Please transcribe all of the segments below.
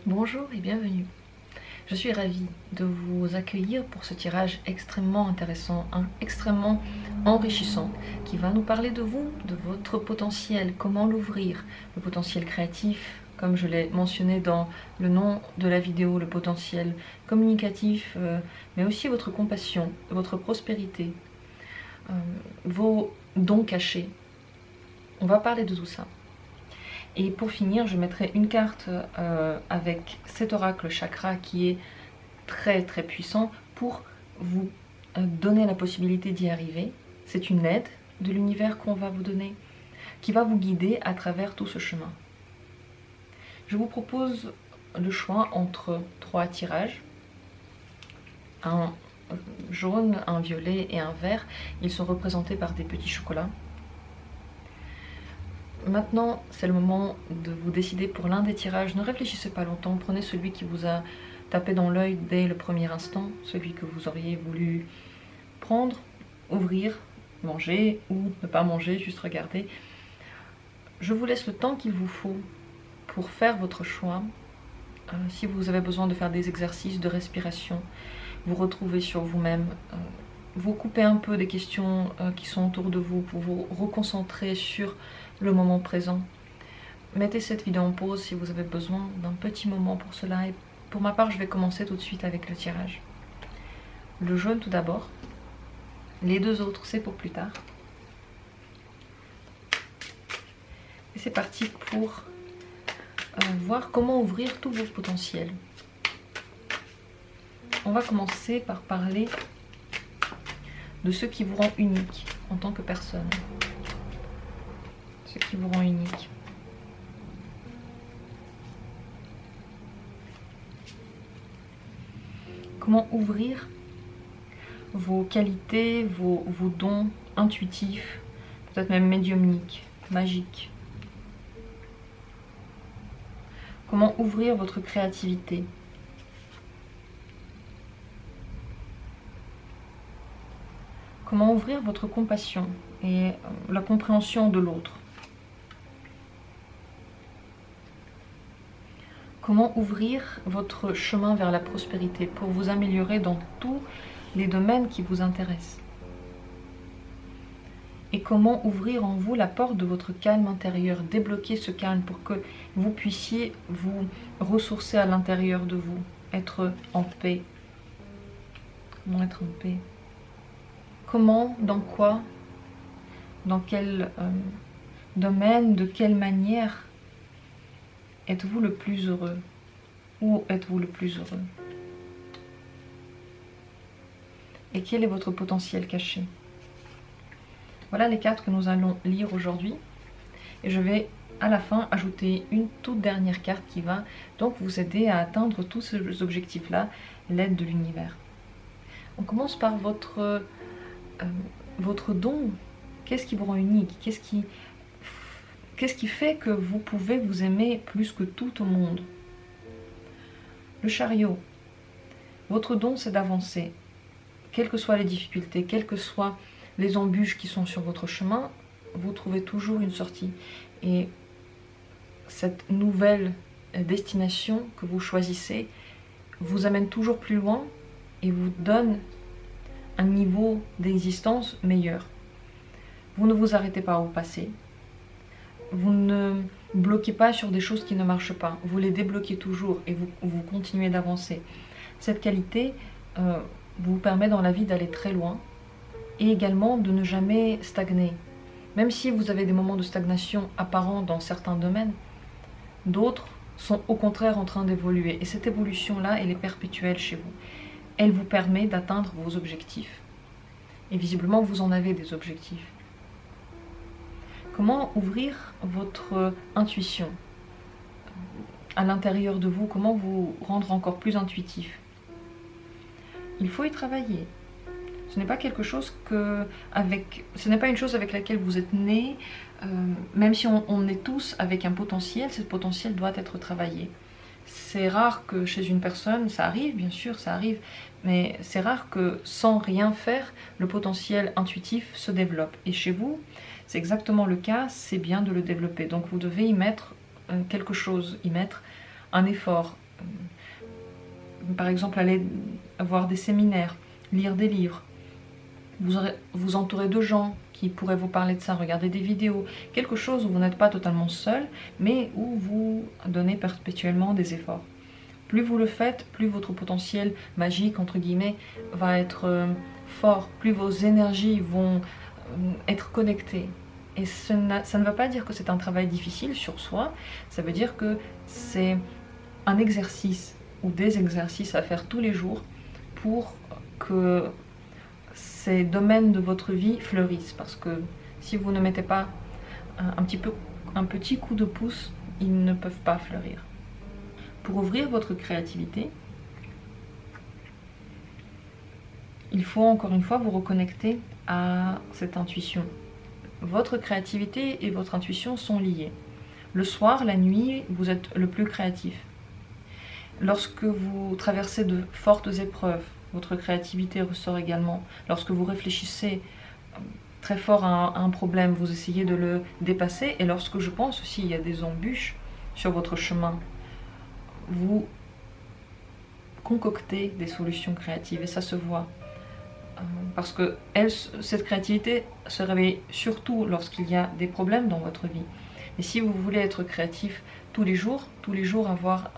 Bonjour et bienvenue. Je suis ravie de vous accueillir pour ce tirage extrêmement intéressant, extrêmement enrichissant, qui va nous parler de vous, de votre potentiel, comment l'ouvrir, le potentiel créatif, comme je l'ai mentionné dans le nom de la vidéo, le potentiel communicatif, mais aussi votre compassion, votre prospérité, vos dons cachés. On va parler de tout ça. Et pour finir, je mettrai une carte avec cet oracle chakra qui est très très puissant pour vous donner la possibilité d'y arriver. C'est une aide de l'univers qu'on va vous donner, qui va vous guider à travers tout ce chemin. Je vous propose le choix entre 3 tirages, un jaune, un violet et un vert. Ils sont représentés par des petits chocolats. Maintenant, c'est le moment de vous décider pour l'un des tirages. Ne réfléchissez pas longtemps, prenez celui qui vous a tapé dans l'œil dès le premier instant, celui que vous auriez voulu prendre, ouvrir, manger ou ne pas manger, juste regarder. Je vous laisse le temps qu'il vous faut pour faire votre choix. Si vous avez besoin de faire des exercices de respiration, vous retrouver sur vous-même, vous couper un peu des questions qui sont autour de vous pour vous reconcentrer sur le moment présent. Mettez cette vidéo en pause si vous avez besoin d'un petit moment pour cela. Et pour ma part, je vais commencer tout de suite avec le tirage. Le jaune tout d'abord. Les 2 autres, c'est pour plus tard. Et c'est parti pour voir comment ouvrir tous vos potentiels. On va commencer par parler de ce qui vous rend unique en tant que personne. Ce qui vous rend unique. Comment ouvrir vos qualités, vos dons intuitifs, peut-être même médiumniques, magiques. Comment ouvrir votre créativité. Comment ouvrir votre compassion et la compréhension de l'autre. Comment ouvrir votre chemin vers la prospérité pour vous améliorer dans tous les domaines qui vous intéressent. Et comment ouvrir en vous la porte de votre calme intérieur, débloquer ce calme pour que vous puissiez vous ressourcer à l'intérieur de vous, être en paix. Comment être en paix? Comment, dans quoi, dans quel domaine, de quelle manière êtes-vous le plus heureux? Où êtes-vous le plus heureux? Et quel est votre potentiel caché? Voilà les cartes que nous allons lire aujourd'hui. Et je vais à la fin ajouter une toute dernière carte qui va donc vous aider à atteindre tous ces objectifs-là, l'aide de l'univers. On commence par votre don. Qu'est-ce qui vous rend unique? Qu'est-ce qui fait que vous pouvez vous aimer plus que tout au monde? Le chariot. Votre don, c'est d'avancer. Quelles que soient les difficultés, quelles que soient les embûches qui sont sur votre chemin, vous trouvez toujours une sortie. Et cette nouvelle destination que vous choisissez vous amène toujours plus loin et vous donne un niveau d'existence meilleur. Vous ne vous arrêtez pas au passé. Vous ne bloquez pas sur des choses qui ne marchent pas. Vous les débloquez toujours et vous continuez d'avancer. Cette qualité vous permet dans la vie d'aller très loin et également de ne jamais stagner. Même si vous avez des moments de stagnation apparents dans certains domaines, d'autres sont au contraire en train d'évoluer. Et cette évolution-là, elle est perpétuelle chez vous. Elle vous permet d'atteindre vos objectifs. Et visiblement, vous en avez des objectifs. Comment ouvrir votre intuition à l'intérieur de vous? Comment vous rendre encore plus intuitif? Il faut y travailler. Ce n'est pas quelque chose ce n'est pas une chose avec laquelle vous êtes né. Même si on est tous avec un potentiel, ce potentiel doit être travaillé. C'est rare que chez une personne, ça arrive, bien sûr, ça arrive, mais c'est rare que sans rien faire, le potentiel intuitif se développe. Et chez vous, c'est exactement le cas, c'est bien de le développer. Donc vous devez y mettre quelque chose, y mettre un effort. Par exemple, aller voir des séminaires, lire des livres, vous entourer de gens qui pourraient vous parler de ça, regarder des vidéos, quelque chose où vous n'êtes pas totalement seul, mais où vous donnez perpétuellement des efforts. Plus vous le faites, plus votre potentiel magique, entre guillemets, va être fort, plus vos énergies vont être connectées. Et ça ne veut pas dire que c'est un travail difficile sur soi, ça veut dire que c'est un exercice ou des exercices à faire tous les jours pour que ces domaines de votre vie fleurissent. Parce que si vous ne mettez pas un petit coup de pouce, ils ne peuvent pas fleurir. Pour ouvrir votre créativité, il faut encore une fois vous reconnecter à cette intuition. Votre créativité et votre intuition sont liées. Le soir, la nuit, vous êtes le plus créatif. Lorsque vous traversez de fortes épreuves, votre créativité ressort également. Lorsque vous réfléchissez très fort à un problème, vous essayez de le dépasser. Et lorsque je pense aussi il y a des embûches sur votre chemin, vous concoctez des solutions créatives et ça se voit. Parce que cette créativité se réveille surtout lorsqu'il y a des problèmes dans votre vie. Et si vous voulez être créatif tous les jours avoir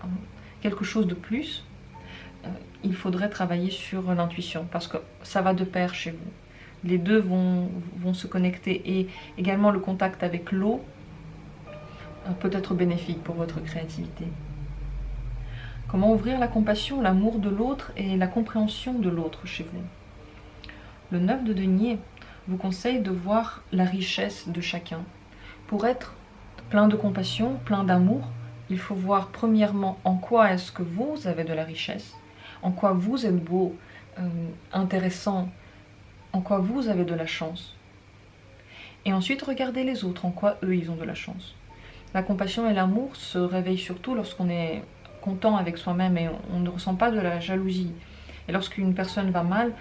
quelque chose de plus, il faudrait travailler sur l'intuition parce que ça va de pair chez vous. Les deux vont se connecter et également le contact avec l'eau peut être bénéfique pour votre créativité. Comment ouvrir la compassion, l'amour de l'autre et la compréhension de l'autre chez vous? Le 9 de denier vous conseille de voir la richesse de chacun. Pour être plein de compassion, plein d'amour, il faut voir premièrement en quoi est-ce que vous avez de la richesse, en quoi vous êtes beau, intéressant, en quoi vous avez de la chance. Et ensuite, regardez les autres, en quoi eux, ils ont de la chance. La compassion et l'amour se réveillent surtout lorsqu'on est content avec soi-même et on ne ressent pas de la jalousie. Et lorsqu'une personne va mal,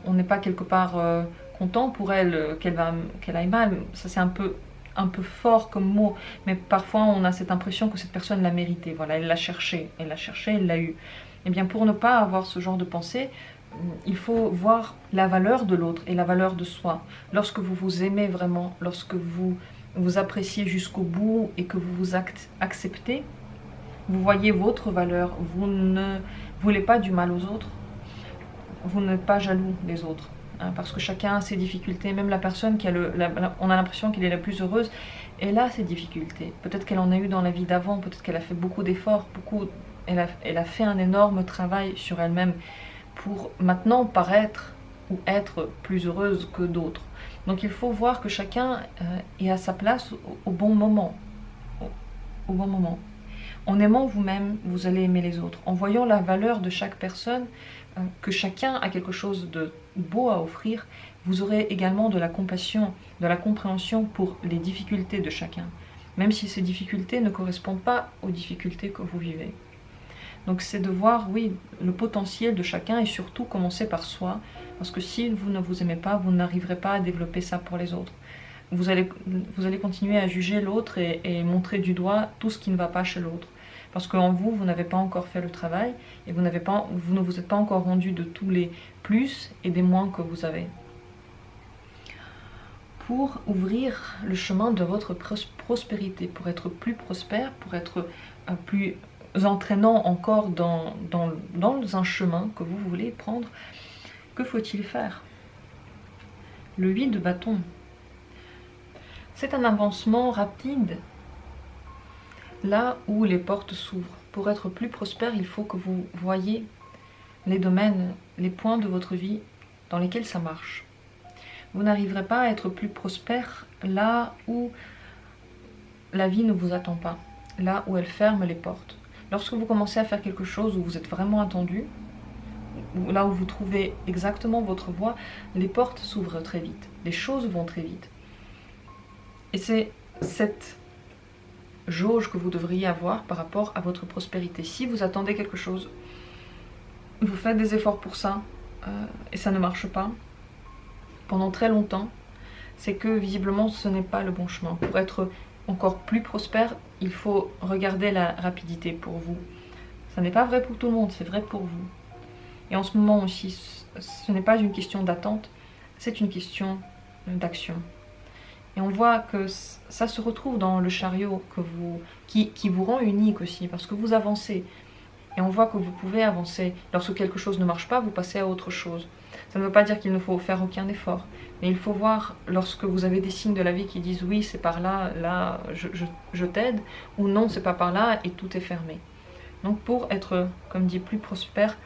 on n'est pas quelque part content pour elle qu'elle aille mal. Ça c'est un peu fort comme mot, mais parfois on a cette impression que cette personne l'a mérité. Voilà, elle l'a cherché, elle l'a eu. Et bien pour ne pas avoir ce genre de pensée, il faut voir la valeur de l'autre et la valeur de soi. Lorsque vous vous aimez vraiment, lorsque vous vous appréciez jusqu'au bout et que vous vous acceptez, vous voyez votre valeur, vous ne voulez pas du mal aux autres, vous n'êtes pas jaloux des autres, hein, parce que chacun a ses difficultés, même la personne qui a on a l'impression qu'elle est la plus heureuse, elle a ses difficultés. Peut-être qu'elle en a eu dans la vie d'avant, peut-être qu'elle a fait beaucoup d'efforts, elle a fait un énorme travail sur elle-même pour maintenant paraître ou être plus heureuse que d'autres. Donc il faut voir que chacun est à sa place au bon moment. Au bon moment. En aimant vous-même, vous allez aimer les autres. En voyant la valeur de chaque personne, que chacun a quelque chose de beau à offrir, vous aurez également de la compassion, de la compréhension pour les difficultés de chacun, même si ces difficultés ne correspondent pas aux difficultés que vous vivez. Donc c'est de voir, oui, le potentiel de chacun et surtout commencer par soi, parce que si vous ne vous aimez pas, vous n'arriverez pas à développer ça pour les autres. Vous allez continuer à juger l'autre et montrer du doigt tout ce qui ne va pas chez l'autre. Parce qu'en vous, vous n'avez pas encore fait le travail et vous ne vous êtes pas encore rendu de tous les plus et des moins que vous avez. Pour ouvrir le chemin de votre prospérité, pour être plus prospère, pour être plus entraînant encore dans un chemin que vous voulez prendre, que faut-il faire? Le 8 de bâton. C'est un avancement rapide, là où les portes s'ouvrent. Pour être plus prospère, il faut que vous voyez les domaines, les points de votre vie dans lesquels ça marche. Vous n'arriverez pas à être plus prospère là où la vie ne vous attend pas, là où elle ferme les portes. Lorsque vous commencez à faire quelque chose où vous êtes vraiment attendu, là où vous trouvez exactement votre voie, les portes s'ouvrent très vite, les choses vont très vite. Et c'est cette jauge que vous devriez avoir par rapport à votre prospérité. Si vous attendez quelque chose, vous faites des efforts pour ça, et ça ne marche pas, pendant très longtemps, c'est que visiblement ce n'est pas le bon chemin. Pour être encore plus prospère, il faut regarder la rapidité pour vous. Ça n'est pas vrai pour tout le monde, c'est vrai pour vous. Et en ce moment aussi, ce n'est pas une question d'attente, c'est une question d'action. Et on voit que ça se retrouve dans le chariot qui vous rend unique aussi, parce que vous avancez. Et on voit que vous pouvez avancer. Lorsque quelque chose ne marche pas, vous passez à autre chose. Ça ne veut pas dire qu'il ne faut faire aucun effort. Mais il faut voir, lorsque vous avez des signes de la vie qui disent oui, c'est par là, là, je t'aide, ou non, c'est pas par là, et tout est fermé. Donc pour être, comme dit, plus prospère,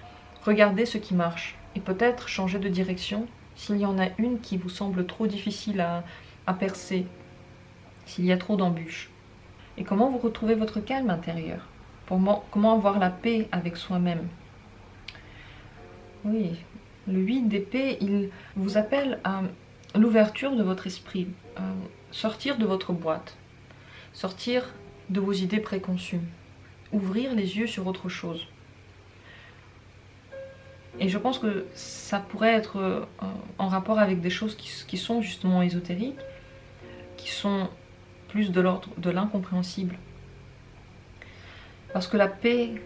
regardez ce qui marche. Et peut-être changer de direction s'il y en a une qui vous semble trop difficile à percer, s'il y a trop d'embûches. Et comment vous retrouvez votre calme intérieur? Comment avoir la paix avec soi-même? Oui, le 8 d'épée, il vous appelle à l'ouverture de votre esprit, sortir de votre boîte, sortir de vos idées préconçues, ouvrir les yeux sur autre chose. Et je pense que ça pourrait être en rapport avec des choses qui sont justement ésotériques, qui sont plus de l'ordre de l'incompréhensible. Parce que la paix,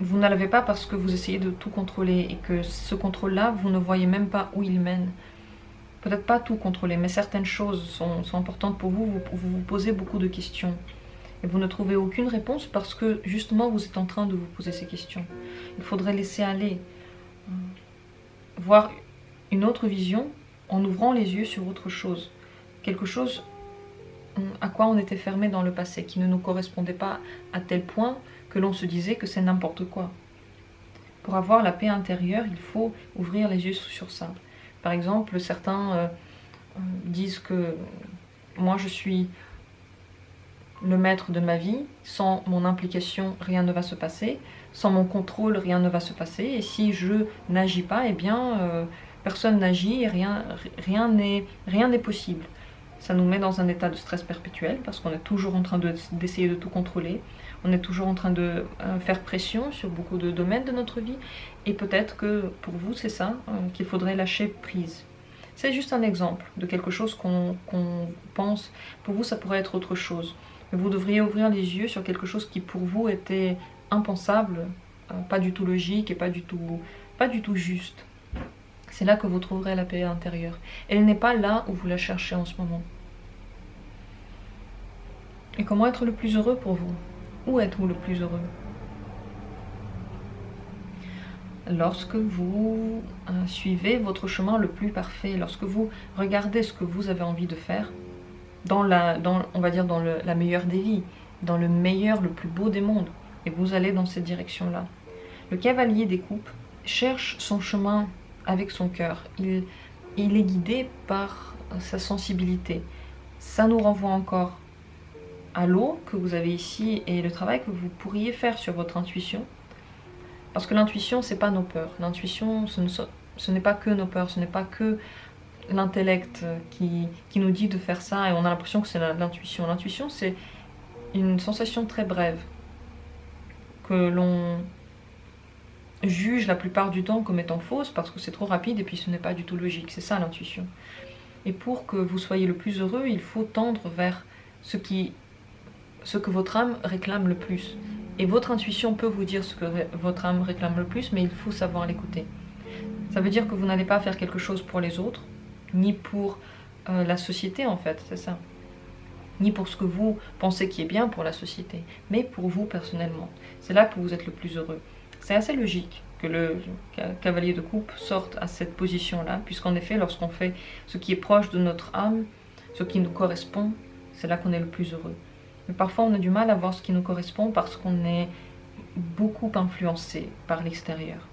vous ne l'avez pas parce que vous essayez de tout contrôler et que ce contrôle-là, vous ne voyez même pas où il mène. Peut-être pas tout contrôler, mais certaines choses sont importantes pour vous, vous vous posez beaucoup de questions. Et vous ne trouvez aucune réponse parce que justement vous êtes en train de vous poser ces questions. Il faudrait laisser aller, voir une autre vision en ouvrant les yeux sur autre chose. Quelque chose à quoi on était fermé dans le passé, qui ne nous correspondait pas à tel point que l'on se disait que c'est n'importe quoi. Pour avoir la paix intérieure, il faut ouvrir les yeux sur ça. Par exemple, certains disent que moi je suis le maître de ma vie, sans mon implication rien ne va se passer, sans mon contrôle rien ne va se passer, et si je n'agis pas, eh bien personne n'agit et rien n'est possible. Ça nous met dans un état de stress perpétuel parce qu'on est toujours en train d'essayer de tout contrôler. On est toujours en train de faire pression sur beaucoup de domaines de notre vie. Et peut-être que pour vous, c'est ça, qu'il faudrait lâcher prise. C'est juste un exemple de quelque chose qu'on pense. Pour vous, ça pourrait être autre chose. Mais vous devriez ouvrir les yeux sur quelque chose qui pour vous était impensable, pas du tout logique et pas du tout juste. C'est là que vous trouverez la paix intérieure. Elle n'est pas là où vous la cherchez en ce moment. Et comment être le plus heureux pour vous? Où êtes-vous le plus heureux? Lorsque vous suivez votre chemin le plus parfait, lorsque vous regardez ce que vous avez envie de faire, on va dire dans la meilleure des vies, dans le meilleur, le plus beau des mondes, et vous allez dans cette direction-là. Le cavalier des coupes cherche son chemin avec son cœur. Il est guidé par sa sensibilité. Ça nous renvoie encore à l'eau que vous avez ici et le travail que vous pourriez faire sur votre intuition. Parce que l'intuition, c'est pas nos peurs. L'intuition, ce n'est pas que nos peurs, ce n'est pas que l'intellect qui nous dit de faire ça et on a l'impression que c'est l'intuition. L'intuition, c'est une sensation très brève que l'on juge la plupart du temps comme étant fausse parce que c'est trop rapide et puis ce n'est pas du tout logique. C'est ça l'intuition. Et pour que vous soyez le plus heureux, il faut tendre vers ce que votre âme réclame le plus. Et votre intuition peut vous dire ce que votre âme réclame le plus, mais il faut savoir l'écouter. Ça veut dire que vous n'allez pas faire quelque chose pour les autres, ni pour la société en fait, c'est ça. Ni pour ce que vous pensez qui est bien pour la société, mais pour vous personnellement. C'est là que vous êtes le plus heureux. C'est assez logique que le cavalier de coupe sorte à cette position-là, puisqu'en effet, lorsqu'on fait ce qui est proche de notre âme, ce qui nous correspond, c'est là qu'on est le plus heureux. Mais parfois, on a du mal à voir ce qui nous correspond parce qu'on est beaucoup influencé par l'extérieur,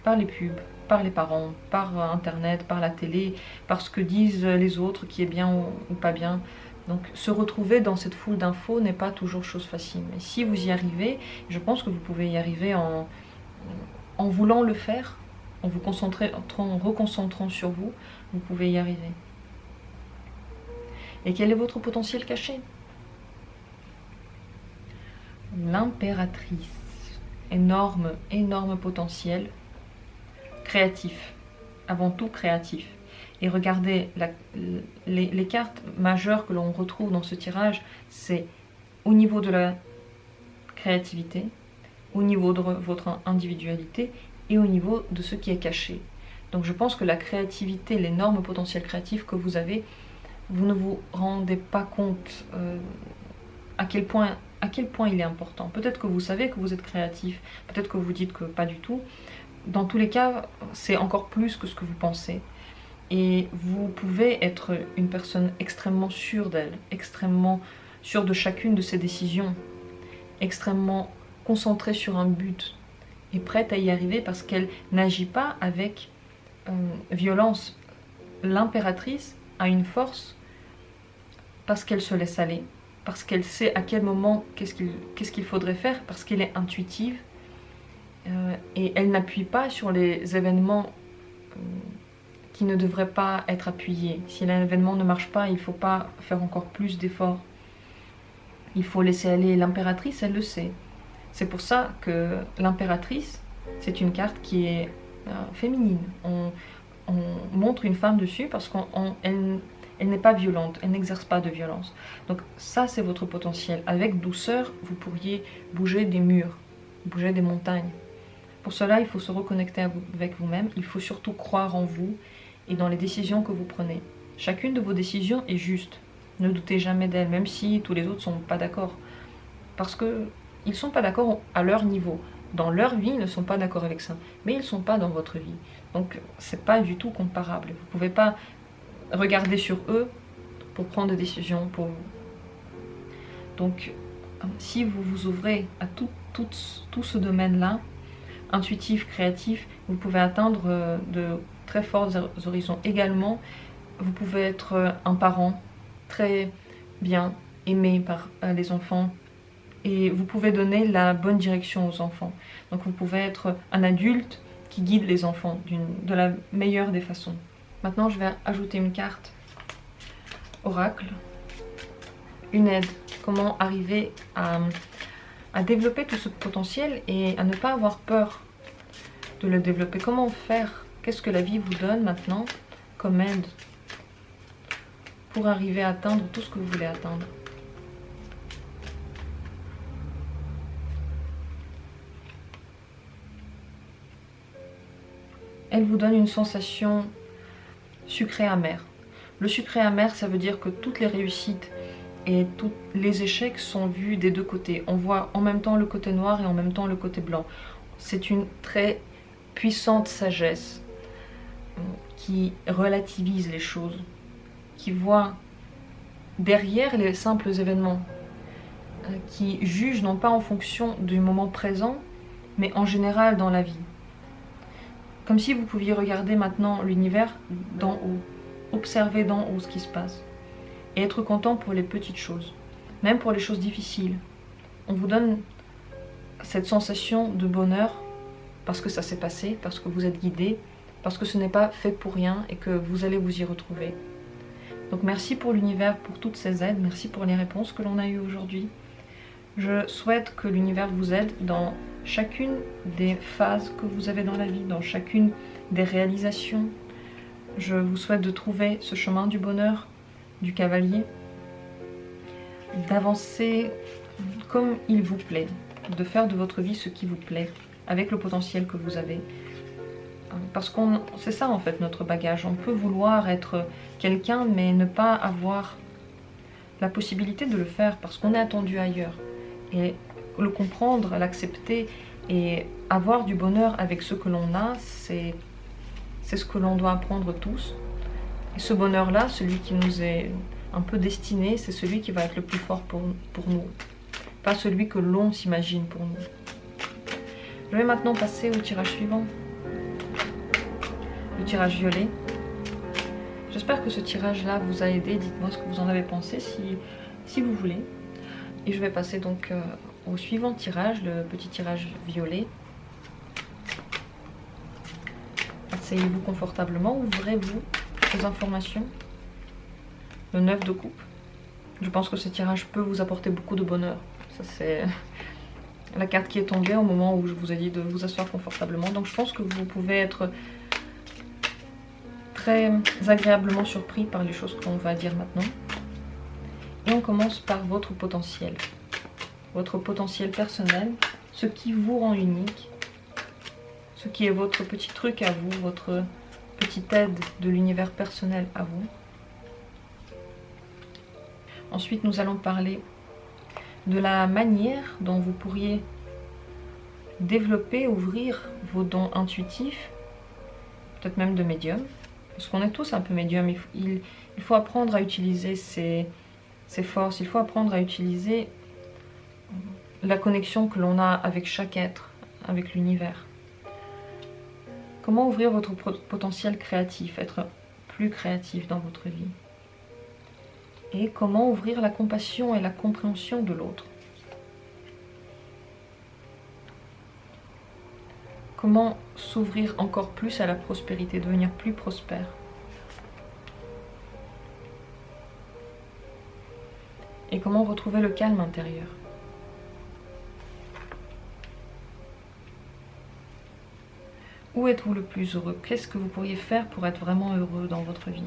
par les pubs, par les parents, par Internet, par la télé, par ce que disent les autres qui est bien ou pas bien. Donc se retrouver dans cette foule d'infos n'est pas toujours chose facile. Mais si vous y arrivez, je pense que vous pouvez y arriver en voulant le faire, en vous reconcentrant sur vous, vous pouvez y arriver. Et quel est votre potentiel caché? L'impératrice. Énorme, énorme potentiel. Créatif. Avant tout créatif. Et regardez, les cartes majeures que l'on retrouve dans ce tirage, c'est au niveau de la créativité, au niveau de votre individualité et au niveau de ce qui est caché. Donc je pense que la créativité, l'énorme potentiel créatif que vous avez, vous ne vous rendez pas compte à quel point il est important. Peut-être que vous savez que vous êtes créatif, peut-être que vous dites que pas du tout. Dans tous les cas, c'est encore plus que ce que vous pensez. Et vous pouvez être une personne extrêmement sûre d'elle, extrêmement sûre de chacune de ses décisions, extrêmement concentrée sur un but et prête à y arriver parce qu'elle n'agit pas avec violence. L'impératrice a une force parce qu'elle se laisse aller, parce qu'elle sait à quel moment qu'est-ce qu'il faudrait faire, parce qu'elle est intuitive et elle n'appuie pas sur les événements qui ne devraient pas être appuyés. Si l'événement ne marche pas, il ne faut pas faire encore plus d'efforts. Il faut laisser aller. L'impératrice, elle le sait. C'est pour ça que l'impératrice, c'est une carte qui est féminine. On montre une femme dessus parce qu'elle n'est pas violente, elle n'exerce pas de violence. Donc ça, c'est votre potentiel. Avec douceur, vous pourriez bouger des murs, bouger des montagnes. Pour cela, il faut se reconnecter avec vous-même. Il faut surtout croire en vous et dans les décisions que vous prenez. Chacune de vos décisions est juste. Ne doutez jamais d'elle, même si tous les autres ne sont pas d'accord. Parce qu'ils ne sont pas d'accord à leur niveau. Dans leur vie, ils ne sont pas d'accord avec ça. Mais ils ne sont pas dans votre vie. Donc, ce n'est pas du tout comparable. Vous ne pouvez pas regarder sur eux pour prendre des décisions pour vous. Donc, si vous vous ouvrez à tout ce domaine-là, intuitif, créatif, vous pouvez atteindre de très forts horizons. Également, vous pouvez être un parent très bien aimé par les enfants et vous pouvez donner la bonne direction aux enfants. Donc vous pouvez être un adulte qui guide les enfants de la meilleure des façons. Maintenant, je vais ajouter une carte oracle, une aide. Comment arriver à développer tout ce potentiel et à ne pas avoir peur de le développer. Comment faire? Qu'est-ce que la vie vous donne maintenant comme aide pour arriver à atteindre tout ce que vous voulez atteindre? Elle vous donne une sensation sucrée-amère. Le sucré-amer, ça veut dire que toutes les réussites et tous les échecs sont vus des deux côtés. On voit en même temps le côté noir et en même temps le côté blanc. C'est une très puissante sagesse qui relativise les choses, qui voit derrière les simples événements, qui juge non pas en fonction du moment présent, mais en général dans la vie. Comme si vous pouviez regarder maintenant l'univers d'en haut, observer d'en haut ce qui se passe, et être content pour les petites choses, même pour les choses difficiles. On vous donne cette sensation de bonheur parce que ça s'est passé, parce que vous êtes guidé, parce que ce n'est pas fait pour rien et que vous allez vous y retrouver. Donc merci pour l'univers, pour toutes ces aides, merci pour les réponses que l'on a eues aujourd'hui. Je souhaite que l'univers vous aide dans chacune des phases que vous avez dans la vie, dans chacune des réalisations. Je vous souhaite de trouver ce chemin du bonheur, du cavalier, d'avancer comme il vous plaît, de faire de votre vie ce qui vous plaît, avec le potentiel que vous avez. Parce que c'est ça en fait notre bagage. On peut vouloir être quelqu'un mais ne pas avoir la possibilité de le faire parce qu'on est attendu ailleurs. Et le comprendre, l'accepter et avoir du bonheur avec ce que l'on a, c'est ce que l'on doit apprendre tous. Et ce bonheur-là, celui qui nous est un peu destiné, c'est celui qui va être le plus fort pour nous. Pas celui que l'on s'imagine pour nous. Je vais maintenant passer au tirage suivant. Le tirage violet. J'espère que ce tirage-là vous a aidé. Dites-moi ce que vous en avez pensé si vous voulez. Et je vais passer donc au suivant tirage, le petit tirage violet. Asseyez-vous confortablement, ouvrez-vous aux informations. Le 9 de coupe. Je pense que ce tirage peut vous apporter beaucoup de bonheur. Ça c'est la carte qui est tombée au moment où je vous ai dit de vous asseoir confortablement. Donc je pense que vous pouvez être très agréablement surpris par les choses qu'on va dire maintenant. Et on commence par votre potentiel personnel, ce qui vous rend unique, ce qui est votre petit truc à vous, votre petite aide de l'univers personnel à vous. Ensuite, nous allons parler de la manière dont vous pourriez développer, ouvrir vos dons intuitifs, peut-être même de médium, parce qu'on est tous un peu médium. Il faut apprendre à utiliser ses forces, il faut apprendre à utiliser la connexion que l'on a avec chaque être, avec l'univers. Comment ouvrir votre potentiel créatif, être plus créatif dans votre vie? Et comment ouvrir la compassion et la compréhension de l'autre? Comment s'ouvrir encore plus à la prospérité, devenir plus prospère? Et comment retrouver le calme intérieur? Où êtes-vous le plus heureux? Qu'est-ce que vous pourriez faire pour être vraiment heureux dans votre vie?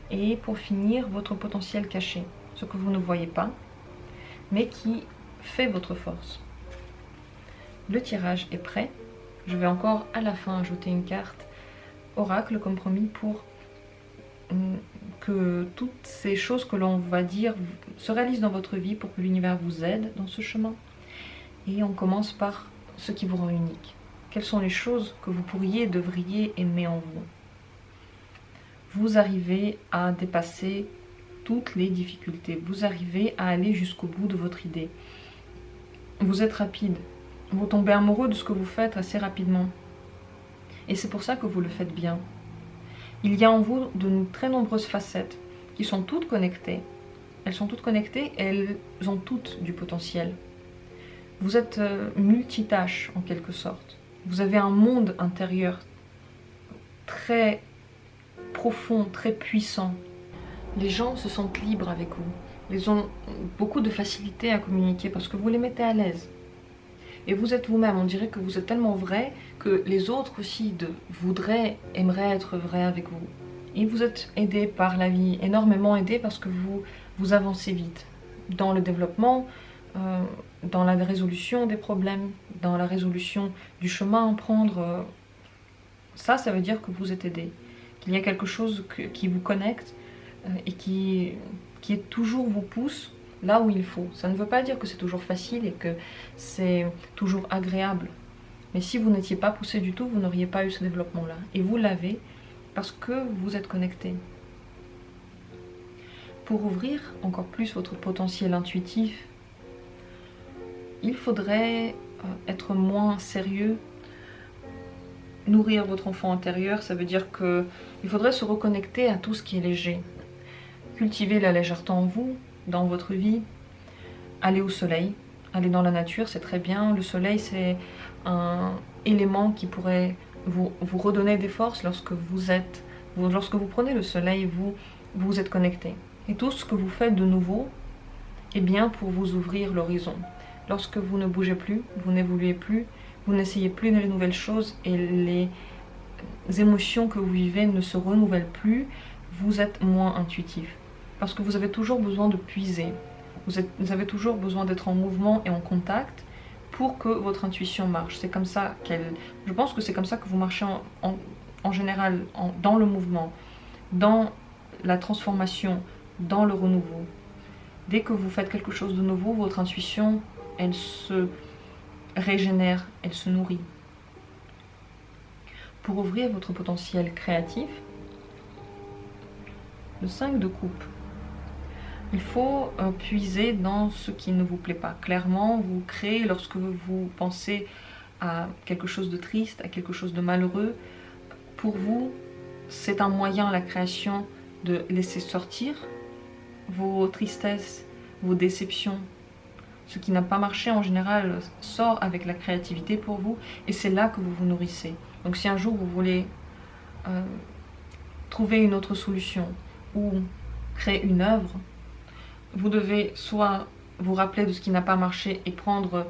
Et pour finir, votre potentiel caché, ce que vous ne voyez pas, mais qui fait votre force. Le tirage est prêt. Je vais encore à la fin ajouter une carte oracle comme promis pour que toutes ces choses que l'on va dire se réalisent dans votre vie, pour que l'univers vous aide dans ce chemin. Et on commence par ce qui vous rend unique. Quelles sont les choses que vous devriez aimer en vous? Vous arrivez à dépasser toutes les difficultés. Vous arrivez à aller jusqu'au bout de votre idée. Vous êtes rapide. Vous tombez amoureux de ce que vous faites assez rapidement. Et c'est pour ça que vous le faites bien. Il y a en vous de très nombreuses facettes qui sont toutes connectées. Elles sont toutes connectées et elles ont toutes du potentiel. Vous êtes multitâche en quelque sorte. Vous avez un monde intérieur très profond, très puissant. Les gens se sentent libres avec vous. Ils ont beaucoup de facilité à communiquer parce que vous les mettez à l'aise. Et vous êtes vous-même. On dirait que vous êtes tellement vrai que les autres aussi aimeraient être vrais avec vous. Et vous êtes aidé par la vie, énormément aidé parce que vous avancez vite dans le développement, dans la résolution des problèmes, dans la résolution du chemin à prendre. Ça veut dire que vous êtes aidé, qu'il y a quelque chose qui vous connecte et qui toujours vous pousse là où il faut. Ça ne veut pas dire que c'est toujours facile et que c'est toujours agréable. Mais si vous n'étiez pas poussé du tout, vous n'auriez pas eu ce développement-là. Et vous l'avez parce que vous êtes connecté. Pour ouvrir encore plus votre potentiel intuitif, il faudrait être moins sérieux. Nourrir votre enfant intérieur, ça veut dire qu'il faudrait se reconnecter à tout ce qui est léger. Cultiver la légèreté en vous, dans votre vie. Aller au soleil, aller dans la nature, c'est très bien. Le soleil, c'est un élément qui pourrait vous redonner des forces lorsque vous prenez le soleil, vous êtes connecté. Et tout ce que vous faites de nouveau est bien pour vous ouvrir l'horizon. Lorsque vous ne bougez plus, vous n'évoluez plus, vous n'essayez plus de nouvelles choses et les émotions que vous vivez ne se renouvellent plus, vous êtes moins intuitif. Parce que vous avez toujours besoin de puiser. Vous avez toujours besoin d'être en mouvement et en contact pour que votre intuition marche. C'est comme ça je pense que c'est comme ça que vous marchez en général, dans le mouvement, dans la transformation, dans le renouveau. Dès que vous faites quelque chose de nouveau, votre intuition, elle se régénère, elle se nourrit. Pour ouvrir votre potentiel créatif, le 5 de coupe. Il faut puiser dans ce qui ne vous plaît pas. Clairement, vous créez lorsque vous pensez à quelque chose de triste, à quelque chose de malheureux. Pour vous, c'est un moyen, la création, de laisser sortir vos tristesses, vos déceptions. Ce qui n'a pas marché en général sort avec la créativité pour vous et c'est là que vous vous nourrissez. Donc si un jour vous voulez trouver une autre solution ou créer une œuvre, vous devez soit vous rappeler de ce qui n'a pas marché et prendre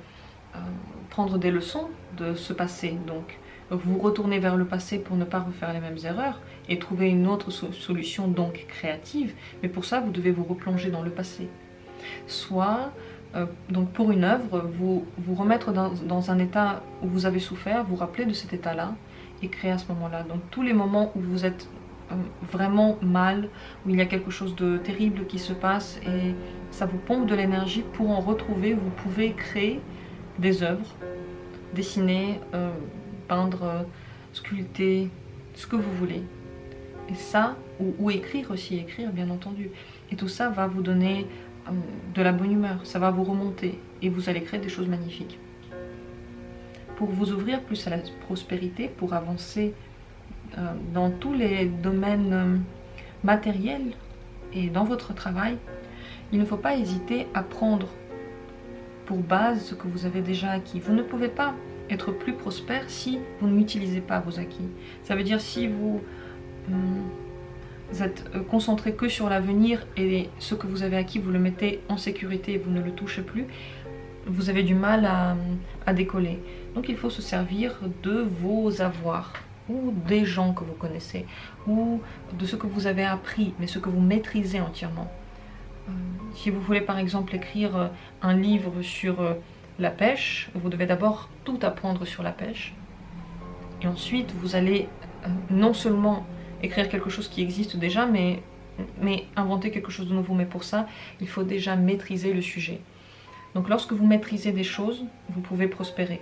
des leçons de ce passé. Donc vous retournez vers le passé pour ne pas refaire les mêmes erreurs et trouver une autre solution, donc créative, mais pour ça vous devez vous replonger dans le passé. Soit, donc pour une œuvre, vous remettre dans un état où vous avez souffert, vous rappeler de cet état-là et créer à ce moment-là. Donc tous les moments où vous êtes vraiment mal, où il y a quelque chose de terrible qui se passe et ça vous pompe de l'énergie, pour en retrouver, vous pouvez créer des œuvres, dessiner, peindre, sculpter, ce que vous voulez. Et ça, ou écrire aussi, écrire bien entendu. Et tout ça va vous donner de la bonne humeur, ça va vous remonter et vous allez créer des choses magnifiques. Pour vous ouvrir plus à la prospérité, pour avancer dans tous les domaines matériels et dans votre travail, il ne faut pas hésiter à prendre pour base ce que vous avez déjà acquis. Vous ne pouvez pas être plus prospère si vous n'utilisez pas vos acquis. Ça veut dire si vous êtes concentré que sur l'avenir et ce que vous avez acquis, vous le mettez en sécurité et vous ne le touchez plus, vous avez du mal à décoller. Donc il faut se servir de vos avoirs, ou des gens que vous connaissez, ou de ce que vous avez appris, mais ce que vous maîtrisez entièrement. Si vous voulez par exemple écrire un livre sur la pêche, vous devez d'abord tout apprendre sur la pêche, et ensuite vous allez non seulement écrire quelque chose qui existe déjà, mais inventer quelque chose de nouveau. Mais pour ça, il faut déjà maîtriser le sujet. Donc lorsque vous maîtrisez des choses, vous pouvez prospérer.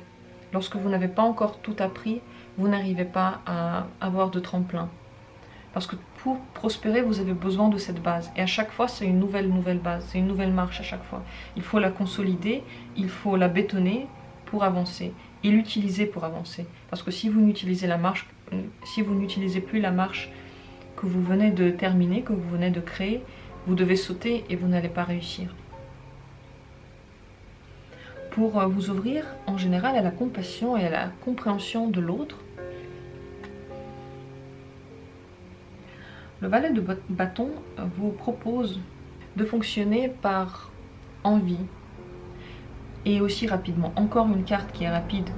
Lorsque vous n'avez pas encore tout appris, vous n'arrivez pas à avoir de tremplin. Parce que pour prospérer, vous avez besoin de cette base. Et à chaque fois, c'est une nouvelle base, c'est une nouvelle marche à chaque fois. Il faut la consolider, il faut la bétonner pour avancer. Et l'utiliser pour avancer. Parce que si vous n'utilisez plus la marche que vous venez de terminer, que vous venez de créer, vous devez sauter et vous n'allez pas réussir. Pour vous ouvrir en général à la compassion et à la compréhension de l'autre, le valet de bâton vous propose de fonctionner par envie et aussi rapidement. Encore une carte qui est rapide,